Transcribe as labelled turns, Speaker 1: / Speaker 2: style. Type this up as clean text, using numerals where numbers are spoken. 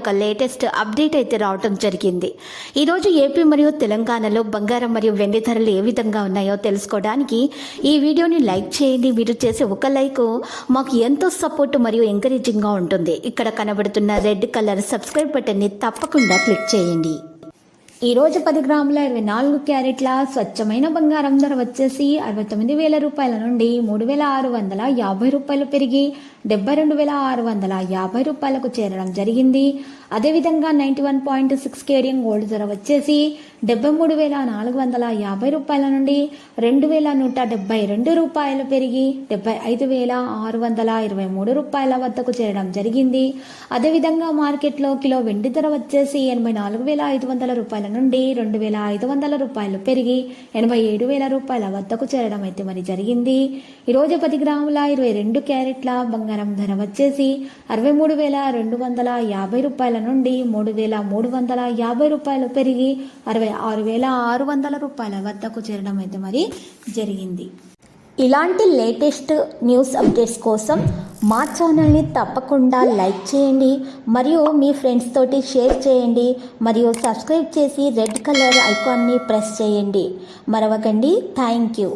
Speaker 1: ఒక latest update అయితే రావటం జరిగింది. ఈరోజు ఏపీ మరియు తెలంగాణలో బంగారం మరియు వెండి ధరలు ఏ విధంగా ఉన్నాయో తెలుసుకోవడానికి ఈ వీడియోని లైక్ చేయండి. మీరు చేసే ఒక లైక్ మాకు ఎంతో సపోర్ట్ మరియు ఎంకరేజింగ్గా ఉంటుంది. ఇక్కడ కనబడుతున్న రెడ్ కలర్ సబ్స్క్రైబ్ బటన్ని తప్పకుండా క్లిక్ చేయండి. ఈరోజు 10 గ్రాముల 24 క్యారెట్ల స్వచ్ఛమైన బంగారం ధర వచ్చేసి 69,000 రూపాయల నుండి 3,650 రూపాయలు పెరిగి 72,650 రూపాయలకు చేరడం జరిగింది. అదేవిధంగా 91.6 కేడియం గోల్డ్ ధర వచ్చేసి 73,450 రూపాయల నుండి 2,172 రూపాయలు పెరిగి 75,623 రూపాయల వద్దకు చేరడం జరిగింది. అదేవిధంగా మార్కెట్లో కిలో వెండి ధర వచ్చేసి 84,500 రూపాయల నుండి 2,500 రూపాయలు పెరిగి 87,000 రూపాయల వద్దకు చేరడం అయితే మరి జరిగింది. ఈరోజు 10 గ్రాముల 22 క్యారెట్ల బంగారం ధర వచ్చేసి 63,250 రూపాయల నుండి 3,350 రూపాయలు పెరిగి 66,600 రూపాయల వద్దకు చేరడం అయితే మరి జరిగింది. ఇలాంటి లేటెస్ట్ న్యూస్ అప్డేట్స్ కోసం మా ఛానల్ని తప్పకుండా లైక్ చేయండి మరియు మీ ఫ్రెండ్స్ తోటి షేర్ చేయండి మరియు సబ్స్క్రైబ్ చేసి రెడ్ కలర్ ఐకాన్ని ప్రెస్ చేయండి. మరవకండి. Thank you.